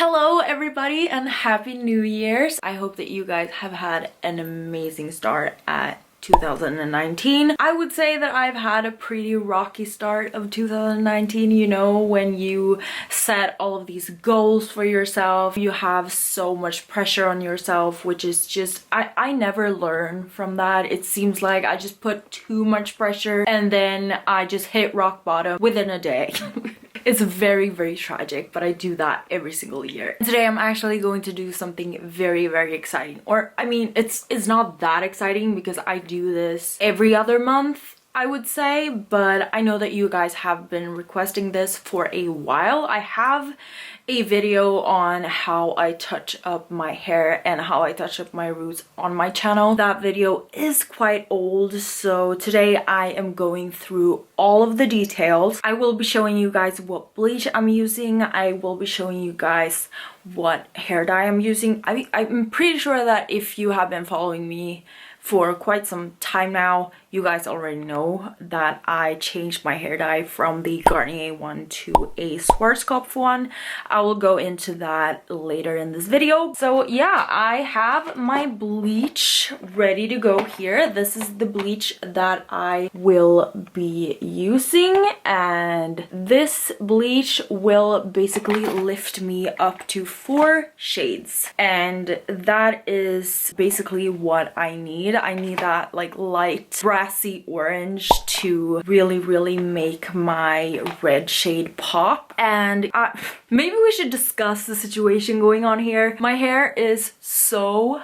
Hello everybody and happy New Year's. I hope that you guys have had an amazing start at 2019. I would say that I've had a pretty rocky start of 2019. You know, when you set all of these goals for yourself, you have so much pressure on yourself, which is just, I never learn from that. It seems like I just put too much pressure and then I just hit rock bottom within a day. It's very, very tragic, but I do that every single year. Today I'm actually going to do something very, very exciting. Or, I mean, it's not that exciting because I do this every other month, I would say, but I know that you guys have been requesting this for a while. I have a video on how I touch up my hair and how I touch up my roots on my channel. That video is quite old, so today I am going through all of the details. I will be showing you guys what bleach I'm using. I will be showing you guys what hair dye I'm using. I'm pretty sure that if you have been following me for quite some time now, you guys already know that I changed my hair dye from the Garnier one to a Schwarzkopf one. I will go into that later in this video. So yeah, I have my bleach ready to go here. This is the bleach that I will be using, and this bleach will basically lift me up to 4 shades, and that is basically what I need. I need that like light brassy orange to really make my red shade pop. And maybe we should discuss the situation going on here. My hair is so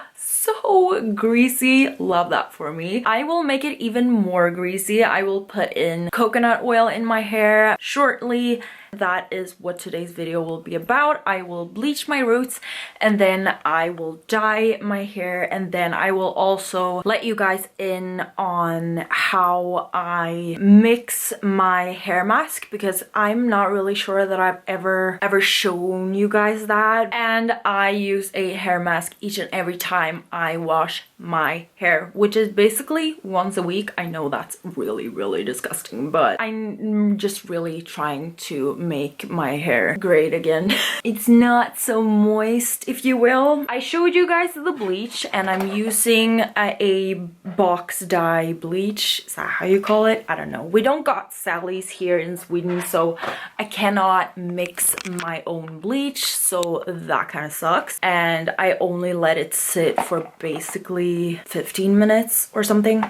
greasy. Love that for me. I will make it even more greasy. I will put in coconut oil in my hair shortly. That is what today's video will be about. I will bleach my roots and then I will dye my hair, and then I will also let you guys in on how I mix my hair mask, because I'm not really sure that I've ever shown you guys that. And I use a hair mask each and every time I wash my hair, which is basically once a week. I know that's really disgusting, but I'm just really trying to make my hair great again. It's not so moist, if you will. I showed you guys the bleach, and I'm using a box dye bleach. Is that how you call it? I don't know. We don't got Sally's here in Sweden, so I cannot mix my own bleach, so that kind of sucks. And I only let it sit for basically 15 minutes or something.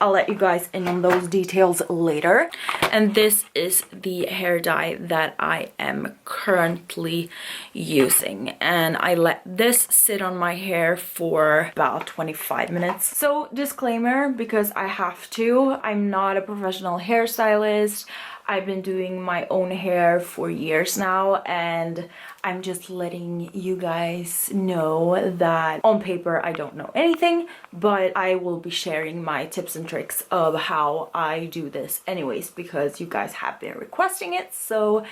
I'll let you guys in on those details later. And this is the hair dye that I am currently using, and I let this sit on my hair for about 25 minutes. So disclaimer, because I have to, I'm not a professional hairstylist. I've been doing my own hair for years now, and I'm just letting you guys know that on paper I don't know anything, but I will be sharing my tips and tricks of how I do this anyways, because you guys have been requesting it. So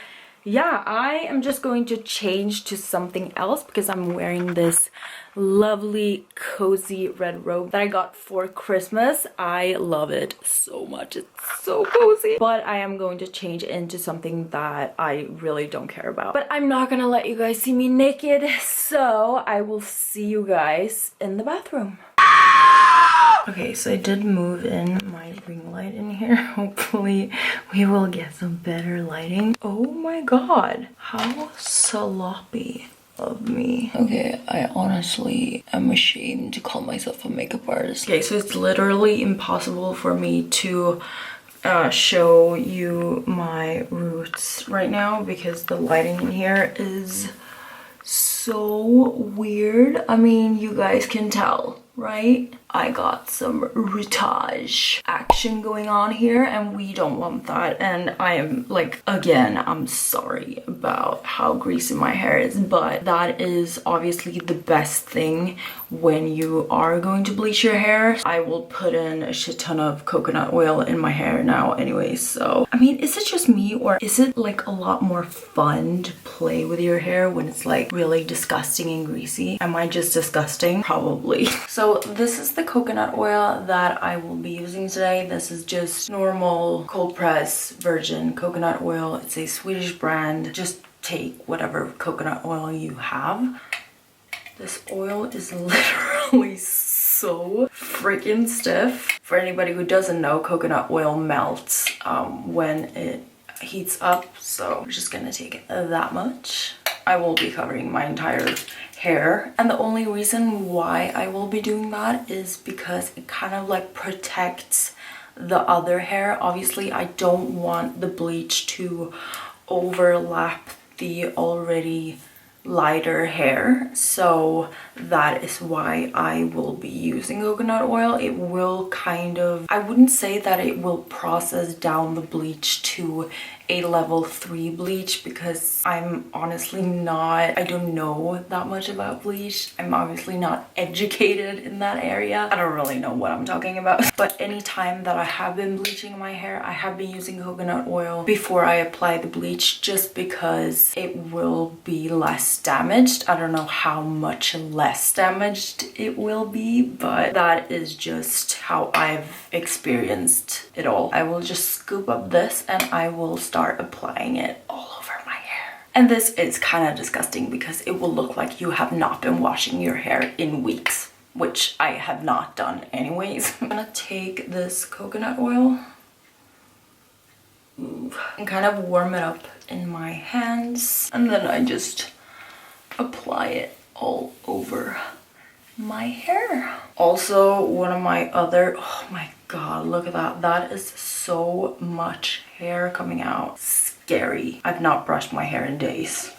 yeah, I am just going to change to something else because I'm wearing this lovely cozy red robe that I got for Christmas. I love it so much. It's so cozy. But I am going to change into something that I really don't care about. But I'm not gonna let you guys see me naked, so I will see you guys in the bathroom. Okay, so I did move in my ring light in here. Hopefully we will get some better lighting. Oh my god, how sloppy of me. Okay, I honestly am ashamed to call myself a makeup artist. Okay, so it's literally impossible for me to show you my roots right now because the lighting in here is so weird. I mean, you guys can tell, right? I got some retouche action going on here, and we don't want that. And I am like, again, I'm sorry about how greasy my hair is, but that is obviously the best thing when you are going to bleach your hair. I will put in a shit ton of coconut oil in my hair now anyways. So I mean, is it just me, or is it like a lot more fun to play with your hair when it's like really disgusting and greasy? Am I just disgusting? Probably. So this is the coconut oil that I will be using today. This is just normal cold press virgin coconut oil. It's a Swedish brand. Just take whatever coconut oil you have. This oil is literally so freaking stiff. For anybody who doesn't know, coconut oil melts when it heats up, so I'm just gonna take that much. I will be covering my entire hair, and the only reason why I will be doing that is because it kind of like protects the other hair. Obviously I don't want the bleach to overlap the already lighter hair, so that is why I will be using coconut oil. It will kind of, I wouldn't say that it will process down the bleach to a level 3 bleach, because I'm honestly not, I don't know that much about bleach. I'm obviously not educated in that area. I don't really know what I'm talking about. But anytime that I have been bleaching my hair, I have been using coconut oil before I apply the bleach, just because it will be less damaged. I don't know how much less damaged it will be, but that is just how I've experienced it all. I will just scoop up this and I will start applying it all over my hair. And this is kind of disgusting because it will look like you have not been washing your hair in weeks, which I have not done anyways. I'm gonna take this coconut oil and kind of warm it up in my hands, and then I just apply it all over my hair. Also, one of my other, oh my god, look at that. That is so much hair coming out. Scary. I've not brushed my hair in days.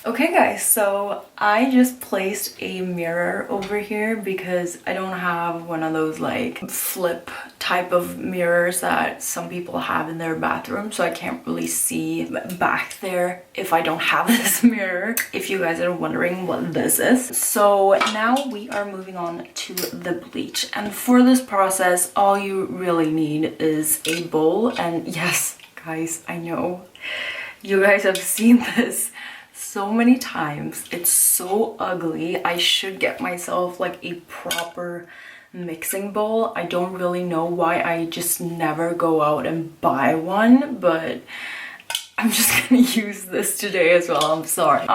Okay guys, so I just placed a mirror over here because I don't have one of those like flip type of mirrors that some people have in their bathroom, so I can't really see back there if I don't have this mirror, if you guys are wondering what this is. So now we are moving on to the bleach, and for this process all you really need is a bowl. And yes guys, I know you guys have seen this so many times. It's so ugly. I should get myself like a proper mixing bowl. I don't really know why I just never go out and buy one, but I'm just gonna use this today as well. I'm sorry.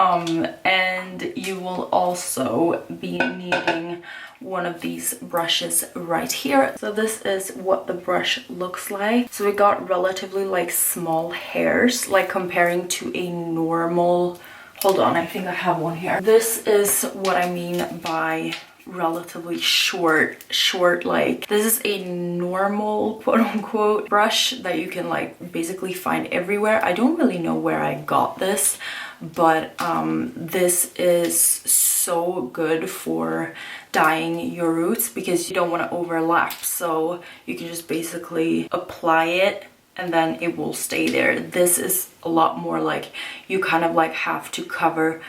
And you will also be needing one of these brushes right here. So this is what the brush looks like. So we got relatively like small hairs, like comparing to a normal, hold on, I think I have one here. This is what I mean by relatively short, like this is a normal quote unquote brush that you can like basically find everywhere. I don't really know where I got this, but this is so good for dyeing your roots because you don't want to overlap, so you can just basically apply it and then it will stay there. This is a lot more like you kind of like have to cover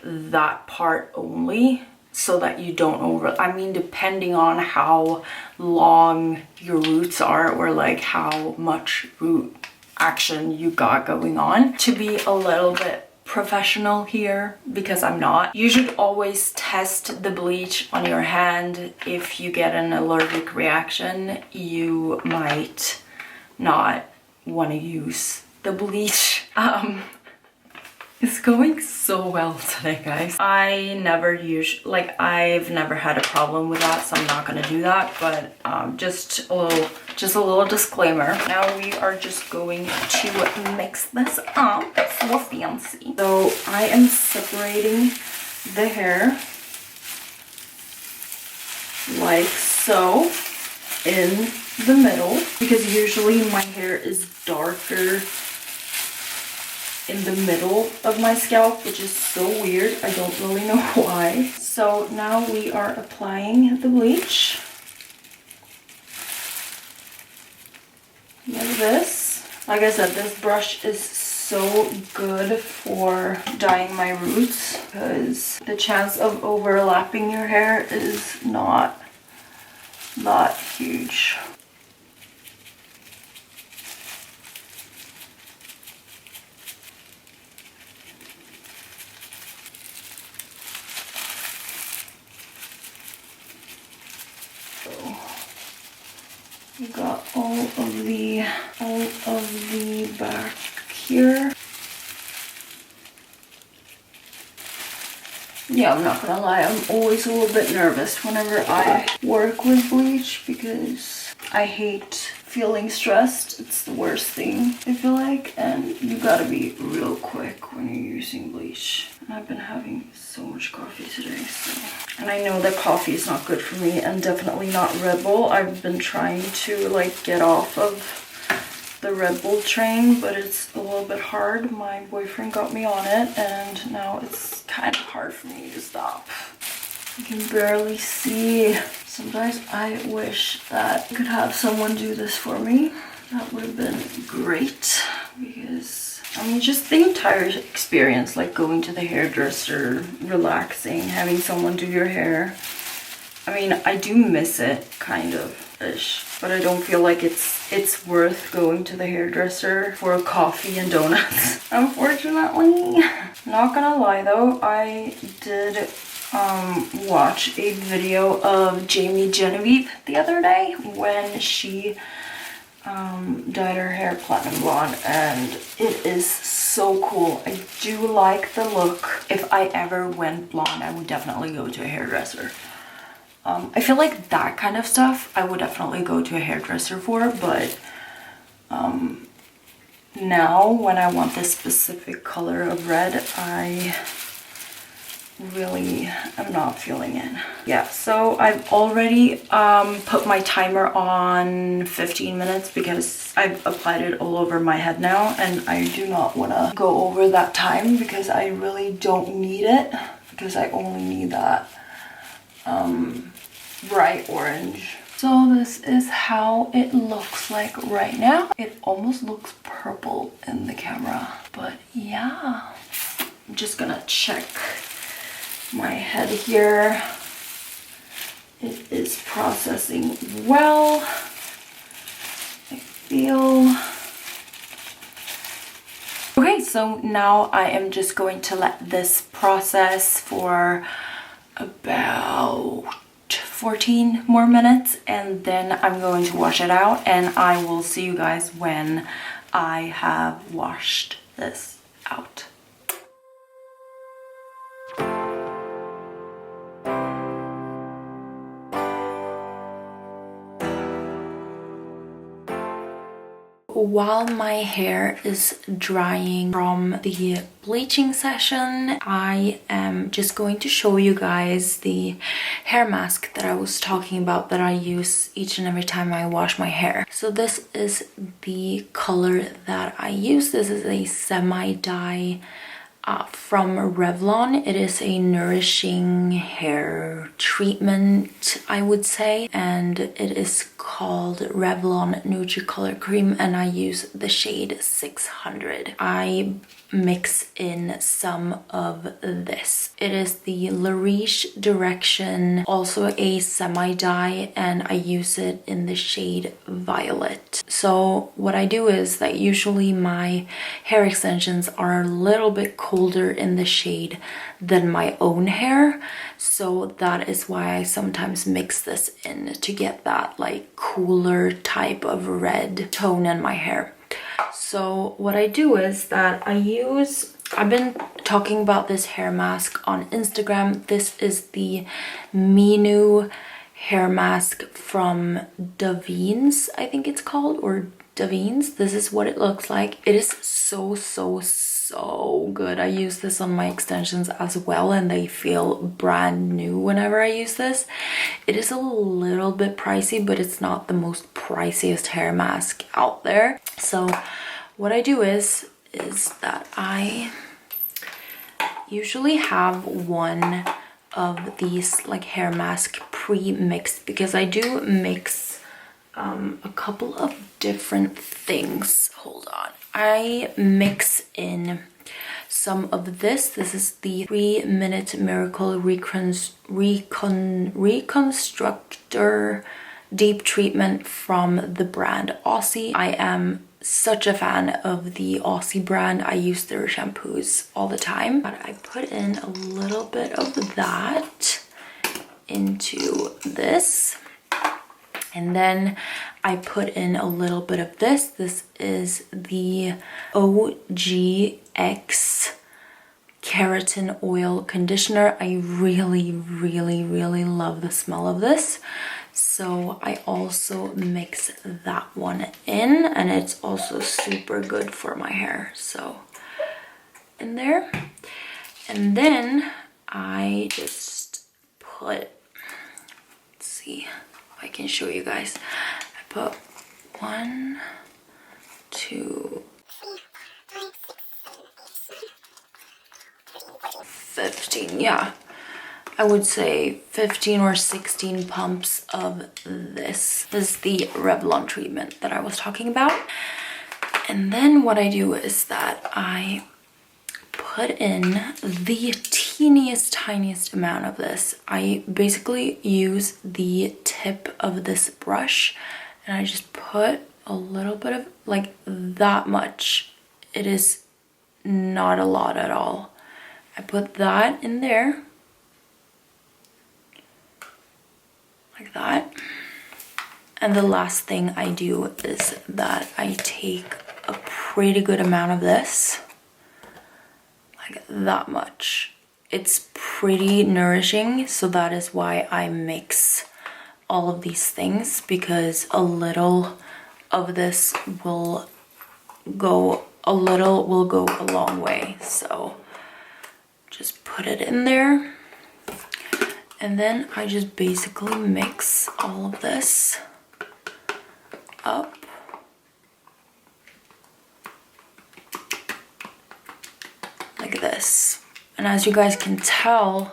that part only so that you don't I mean, depending on how long your roots are or like how much root action you got going on. To be a little bit professional here, because I'm not, you should always test the bleach on your hand. If you get an allergic reaction, you might not want to use the bleach. It's going so well today, guys. I never use, like, I've never had a problem with that, so I'm not gonna do that, but just a little disclaimer. Now we are just going to mix this up. So fancy. So I am separating the hair like so in the middle, because usually my hair is darker in the middle of my scalp, which is so weird. I don't really know why. So now we are applying the bleach like this. Like I said, this brush is so good for dyeing my roots because the chance of overlapping your hair is not that huge. We got all of the back here. Yeah, I'm not gonna lie, I'm always a little bit nervous whenever I work with bleach because I hate feeling stressed. It's the worst thing, I feel like, and you gotta be real quick when you're using bleach. And I've been having so much coffee today, so. And I know that coffee is not good for me and definitely not Red Bull. I've been trying to like get off of the Red Bull train, but it's a little bit hard. My boyfriend got me on it and now it's kind of hard for me to stop. I can barely see. Sometimes I wish that I could have someone do this for me. That would have been great because, I mean, just the entire experience, like going to the hairdresser, relaxing, having someone do your hair. I mean, I do miss it, kind of-ish, but I don't feel like it's worth going to the hairdresser for a coffee and donuts, unfortunately. Not gonna lie though, I did watch a video of Jamie Genevieve the other day when she dyed her hair platinum blonde, and it is so cool. I do like the look. If I ever went blonde, I would definitely go to a hairdresser. I feel like that kind of stuff I would definitely go to a hairdresser for, but now when I want this specific color of red, I really am not feeling it. Yeah, so I've already put my timer on 15 minutes because I've applied it all over my head now, and I do not want to go over that time because I really don't need it, because I only need that bright orange. So this is how it looks like right now. It almost looks purple in the camera, but yeah. I'm just gonna check my head here. It is processing well, I feel. Okay, so now I am just going to let this process for about 14 more minutes, and then I'm going to wash it out, and I will see you guys when I have washed this out. While my hair is drying from the bleaching session, I am just going to show you guys the hair mask that I was talking about that I use each and every time I wash my hair. So this is the color that I use. This is a semi-dye from Revlon. It is a nourishing hair treatment, I would say, and it is called Revlon Nutri Color Cream, and I use the shade 600. I mix in some of this. It is the Riche direction, also a semi-dye, and I use it in the shade Violet. So what I do is that usually my hair extensions are a little bit colder in the shade than my own hair, so that is why I sometimes mix this in to get that like cooler type of red tone in my hair. So what I do is that I've been talking about this hair mask on Instagram. This is the MINU hair mask from Davine's, I think it's called, or Davine's. This is what it looks like. It is so good. I use this on my extensions as well, and they feel brand new whenever I use this. It is a little bit pricey, but it's not the most priciest hair mask out there. So what I do is that I usually have one of these like hair mask pre-mixed, because I do mix a couple of different things. Hold on. I mix in some of this. This is the 3-minute Miracle Reconstructor deep treatment from the brand Aussie. I am such a fan of the Aussie brand. I use their shampoos all the time. But I put in a little bit of that into this. And then I put in a little bit of this. This is the BOO-GATTI Keratin oil conditioner. I really love the smell of this. So I also mix that one in, and it's also super good for my hair. So in there. And then I just put, let's see if I can show you guys. I put 1, 2, 15, yeah. I would say 15 or 16 pumps of this. This is the Revlon treatment that I was talking about. And then what I do is that I put in the tiniest amount of this. I basically use the tip of this brush and I just put a little bit of, like, that much. It is not a lot at all. I put that in there, like that. And the last thing I do is that I take a pretty good amount of this, like that much. It's pretty nourishing, so that is why I mix all of these things, because a little of this will go a long way. So just put it in there, and then I just basically mix all of this up. Like this. And as you guys can tell,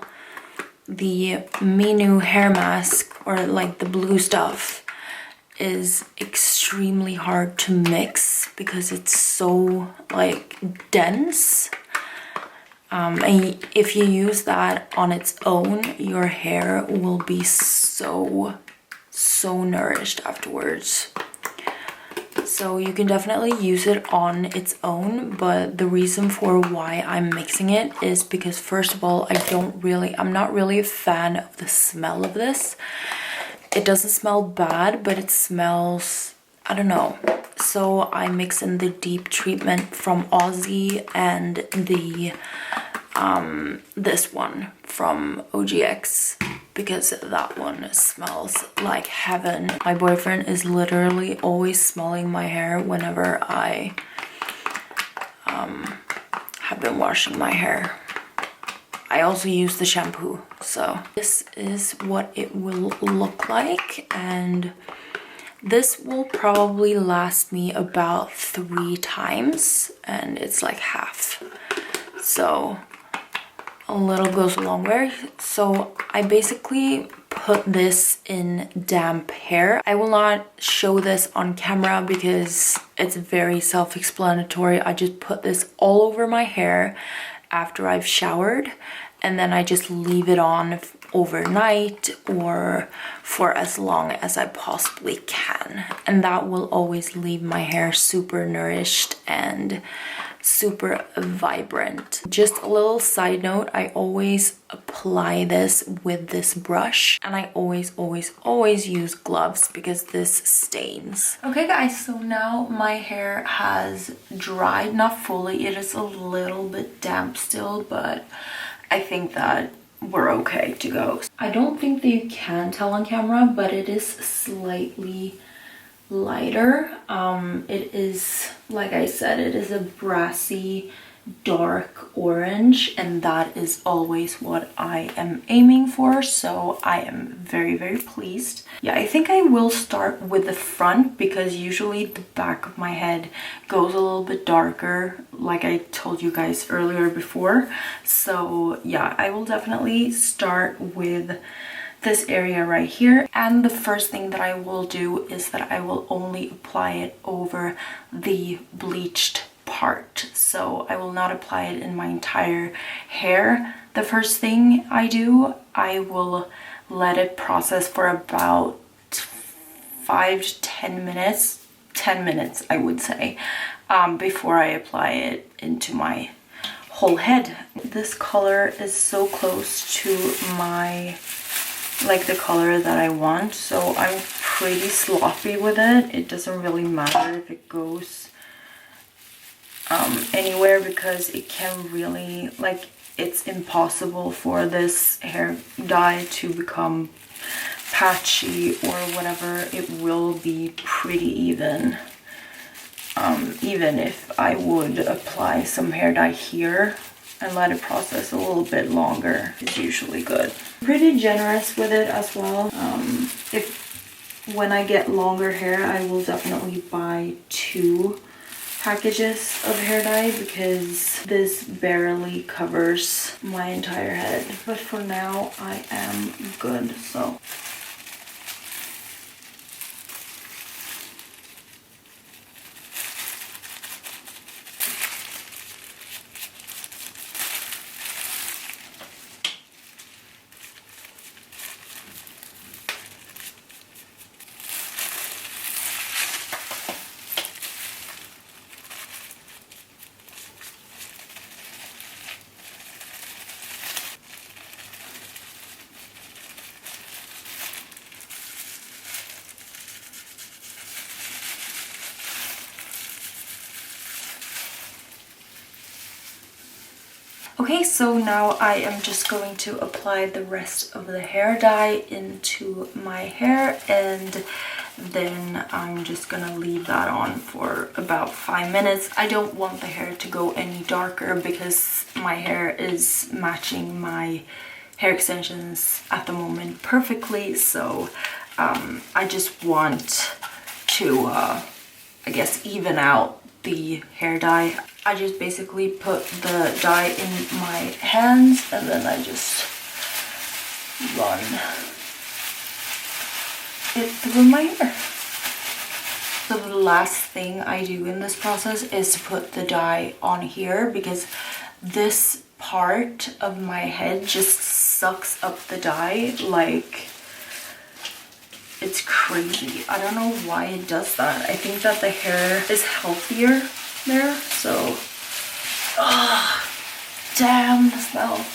the MINU hair mask, or like the blue stuff, is extremely hard to mix because it's so like dense. And if you use that on its own, your hair will be so nourished afterwards. So you can definitely use it on its own, but the reason for why I'm mixing it is because, first of all, I'm not really a fan of the smell of this. It doesn't smell bad, but it smells, I don't know. So I mix in the deep treatment from Aussie and the this one from OGX, because that one smells like heaven. My boyfriend is literally always smelling my hair whenever I have been washing my hair. I also use the shampoo. So this is what it will look like, and this will probably last me about 3 times, and it's like half. So a little goes a long way. So I basically put this in damp hair. I will not show this on camera because it's very self-explanatory. I just put this all over my hair after I've showered, and then I just leave it on overnight or for as long as I possibly can. And that will always leave my hair super nourished and super vibrant. Just a little side note, I always apply this with this brush, and I always use gloves because this stains. Okay guys, so now my hair has dried, not fully. It is a little bit damp still, but I think that we're okay to go. I don't think that you can tell on camera, but it is slightly lighter. It is, like I said, it is a brassy dark orange, and that is always what I am aiming for, so I am very pleased. Yeah, I think I will start with the front because usually the back of my head goes a little bit darker, like I told you guys earlier before. So yeah, I will definitely start with this area right here, and the first thing that I will do is that I will only apply it over the bleached part. So I will not apply it in my entire hair. The first thing I do, I will let it process for about 5 to 10 minutes, 10 minutes I would say, before I apply it into my whole head. This color is so close to my, like, the color that I want, so I'm pretty sloppy with it. It doesn't really matter if it goes anywhere because it can really, like, it's impossible for this hair dye to become patchy or whatever. It will be pretty even. Even if I would apply some hair dye here and let it process a little bit longer, it's usually good. Pretty generous with it as well. When I get longer hair, I will definitely buy 2 packages of hair dye because this barely covers my entire head. But for now, I am good, so. Okay, so now I am just going to apply the rest of the hair dye into my hair, and then I'm just gonna leave that on for about 5 minutes. I don't want the hair to go any darker because my hair is matching my hair extensions at the moment perfectly, so I just want to, I guess, even out the hair dye. I just basically put the dye in my hands and then I just run it through my hair. So the last thing I do in this process is to put the dye on here because this part of my head just sucks up the dye like it's crazy. I don't know why it does that. I think that the hair is healthier there, so damn the smell.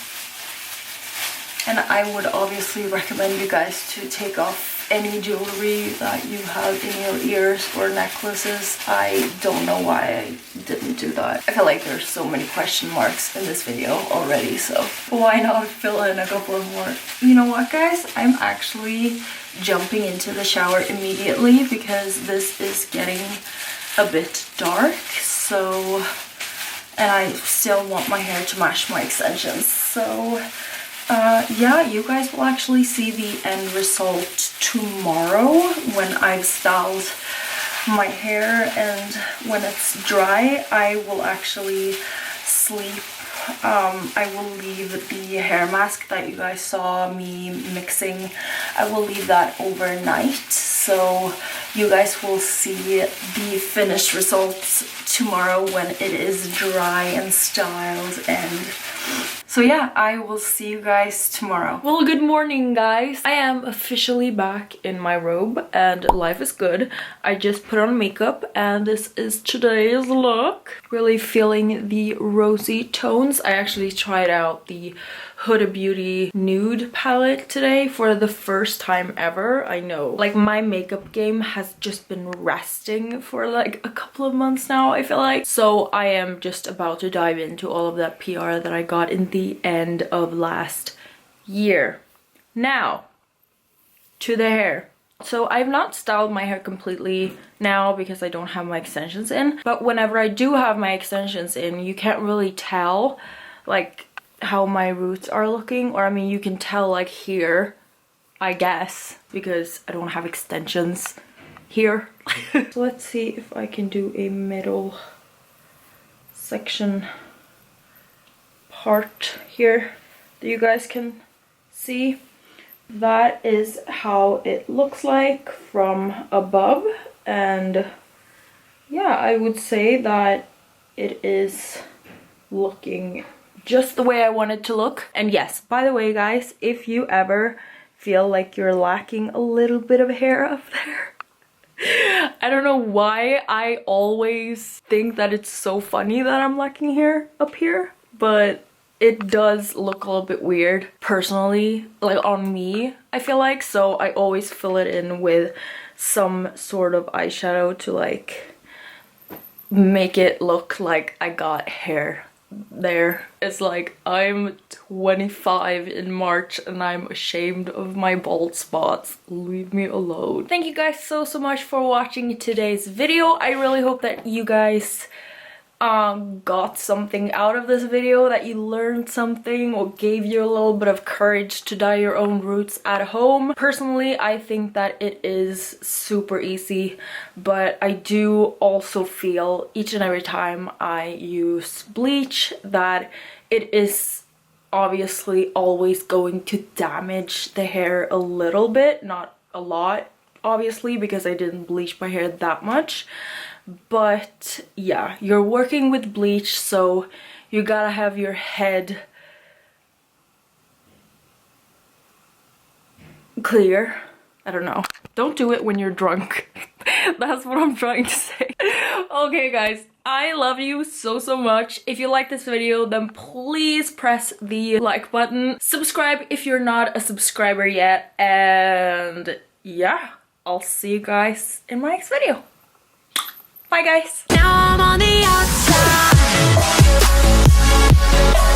And I would obviously recommend you guys to take off any jewelry that you have in your ears or necklaces. I don't know why I didn't do that. I feel like there's so many question marks in this video already, so why not fill in a couple of more? You know what, guys? I'm actually jumping into the shower immediately because this is getting a bit dark, so, and I still want my hair to match my extensions, so yeah, you guys will actually see the end result tomorrow when I've styled my hair, and when it's dry I will actually sleep. I will leave the hair mask that you guys saw me mixing, I will leave that overnight, so you guys will see the finished results tomorrow when it is dry and styled. And so yeah, I will see you guys tomorrow. Well, good morning, guys. I am officially back in my robe and life is good. I just put on makeup and this is today's look. Really feeling the rosy tones. I actually tried out the Huda Beauty nude palette today for the first time ever. I know, like, my makeup game has just been resting for like a couple of months now, I feel like. So I am just about to dive into all of that PR that I got in the end of last year. Now, to the hair. So I've not styled my hair completely now because I don't have my extensions in, but whenever I do have my extensions in, you can't really tell like how my roots are looking, or I mean you can tell like here, I guess, because I don't have extensions here. So let's see if I can do a middle section part here that you guys can see. That is how it looks like from above, and yeah, I would say that it is looking just the way I want it to look. And yes, by the way, guys, if you ever feel like you're lacking a little bit of hair up there, I don't know why I always think that it's so funny that I'm lacking hair up here, but it does look a little bit weird personally, like on me, I feel like. So I always fill it in with some sort of eyeshadow to like make it look like I got hair there. It's like I'm 25 in March and I'm ashamed of my bald spots. Leave me alone. Thank you guys so much for watching today's video. I really hope that you guys got something out of this video, that you learned something or gave you a little bit of courage to dye your own roots at home. Personally, I think that it is super easy, but I do also feel each and every time I use bleach that it is obviously always going to damage the hair a little bit, not a lot obviously because I didn't bleach my hair that much. But yeah, you're working with bleach, so you gotta have your head clear. I don't know. Don't do it when you're drunk. That's what I'm trying to say. Okay guys, I love you so much. If you like this video, then please press the like button. Subscribe if you're not a subscriber yet. And yeah, I'll see you guys in my next video. Bye guys. Now I'm on the outside.